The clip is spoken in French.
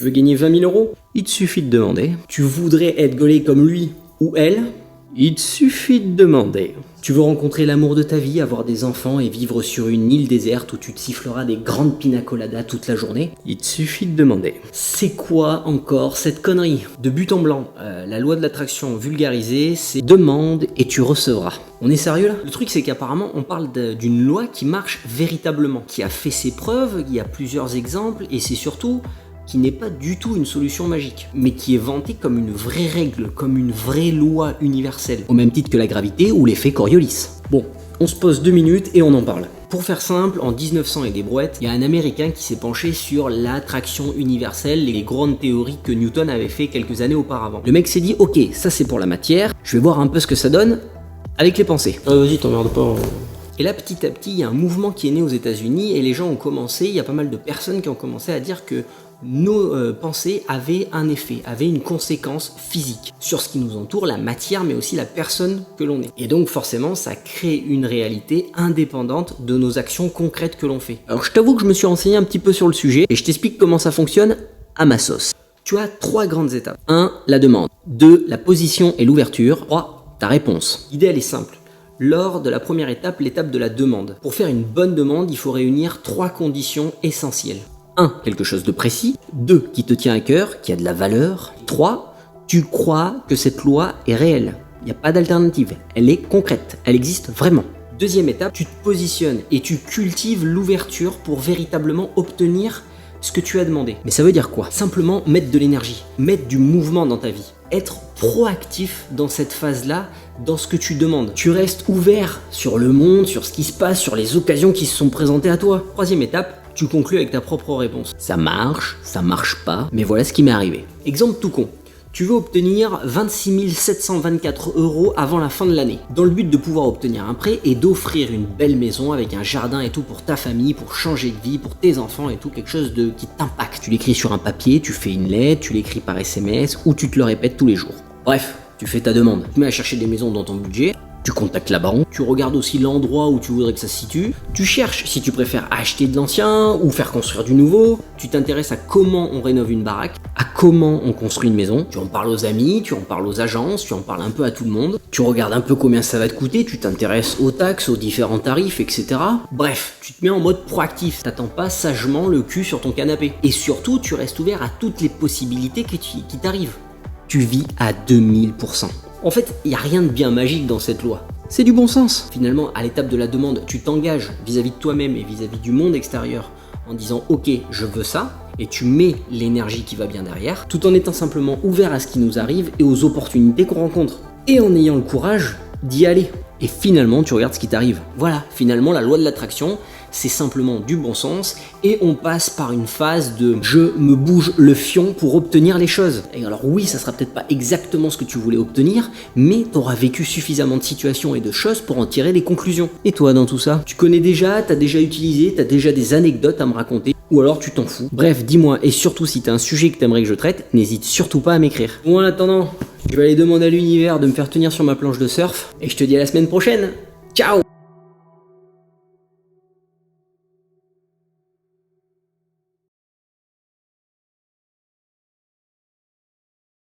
Tu veux gagner 20 000 euros? Il te suffit de demander. Tu voudrais être gaulé comme lui ou elle? Il te suffit de demander. Tu veux rencontrer l'amour de ta vie, avoir des enfants et vivre sur une île déserte où tu te siffleras des grandes pina coladas toute la journée? Il te suffit de demander. C'est quoi encore cette connerie? De but en blanc, la loi de l'attraction vulgarisée, c'est demande et tu recevras. On est sérieux là? Le truc c'est qu'apparemment on parle d'une loi qui marche véritablement, qui a fait ses preuves, il y a plusieurs exemples et c'est surtout qui n'est pas du tout une solution magique, mais qui est vantée comme une vraie règle, comme une vraie loi universelle, au même titre que la gravité ou l'effet Coriolis. Bon, on se pose 2 minutes et on en parle. Pour faire simple, en 1900 et des brouettes, il y a un Américain qui s'est penché sur l'attraction universelle, les grandes théories que Newton avait fait quelques années auparavant. Le mec s'est dit, ok, ça c'est pour la matière, je vais voir un peu ce que ça donne avec les pensées. Vas-y, t'emmerdes pas. Et là, petit à petit, il y a un mouvement qui est né aux États-Unis et les gens ont commencé, il y a pas mal de personnes qui ont commencé à dire que nos pensées avaient un effet, avaient une conséquence physique sur ce qui nous entoure, la matière, mais aussi la personne que l'on est. Et donc forcément, ça crée une réalité indépendante de nos actions concrètes que l'on fait. Alors je t'avoue que je me suis renseigné un petit peu sur le sujet et je t'explique comment ça fonctionne à ma sauce. Tu as 3 grandes étapes. 1. La demande. 2. La position et l'ouverture. 3. Ta réponse. L'idée, elle est simple. Lors de la première étape, l'étape de la demande. Pour faire une bonne demande, il faut réunir 3 conditions essentielles. 1. Quelque chose de précis. 2. Qui te tient à cœur, qui a de la valeur. 3. Tu crois que cette loi est réelle. Il n'y a pas d'alternative. Elle est concrète. Elle existe vraiment. Deuxième étape, tu te positionnes et tu cultives l'ouverture pour véritablement obtenir ce que tu as demandé. Mais ça veut dire quoi? Simplement mettre de l'énergie, mettre du mouvement dans ta vie. Être proactif dans cette phase-là, dans ce que tu demandes. Tu restes ouvert sur le monde, sur ce qui se passe, sur les occasions qui se sont présentées à toi. Troisième étape, tu conclus avec ta propre réponse. Ça marche pas, mais voilà ce qui m'est arrivé. Exemple tout con. Tu veux obtenir 26 724 € avant la fin de l'année, dans le but de pouvoir obtenir un prêt et d'offrir une belle maison avec un jardin et tout pour ta famille, pour changer de vie, pour tes enfants et tout, quelque chose qui t'impacte. Tu l'écris sur un papier, tu fais une lettre, tu l'écris par SMS ou tu te le répètes tous les jours. Bref, tu fais ta demande. Tu mets à chercher des maisons dans ton budget. Tu contactes la banque, tu regardes aussi l'endroit où tu voudrais que ça se situe, tu cherches si tu préfères acheter de l'ancien ou faire construire du nouveau, tu t'intéresses à comment on rénove une baraque, à comment on construit une maison, tu en parles aux amis, tu en parles aux agences, tu en parles un peu à tout le monde, tu regardes un peu combien ça va te coûter, tu t'intéresses aux taxes, aux différents tarifs, etc. Bref, tu te mets en mode proactif, t'attends pas sagement le cul sur ton canapé. Et surtout, tu restes ouvert à toutes les possibilités qui t'arrivent. Tu vis à 2000%. En fait, il n'y a rien de bien magique dans cette loi. C'est du bon sens. Finalement, à l'étape de la demande, tu t'engages vis-à-vis de toi-même et vis-à-vis du monde extérieur en disant « Ok, je veux ça » et tu mets l'énergie qui va bien derrière, tout en étant simplement ouvert à ce qui nous arrive et aux opportunités qu'on rencontre. Et en ayant le courage d'y aller. Et finalement, tu regardes ce qui t'arrive. Voilà, finalement, la loi de l'attraction, c'est simplement du bon sens et on passe par une phase de je me bouge le fion pour obtenir les choses. Et alors oui, ça sera peut-être pas exactement ce que tu voulais obtenir, mais tu auras vécu suffisamment de situations et de choses pour en tirer des conclusions. Et toi dans tout ça, tu connais déjà, t'as déjà utilisé, t'as déjà des anecdotes à me raconter, ou alors tu t'en fous. Bref, dis-moi, et surtout si t'as un sujet que t'aimerais que je traite, n'hésite surtout pas à m'écrire. Bon, en attendant, je vais aller demander à l'univers de me faire tenir sur ma planche de surf, et je te dis à la semaine prochaine. Ciao!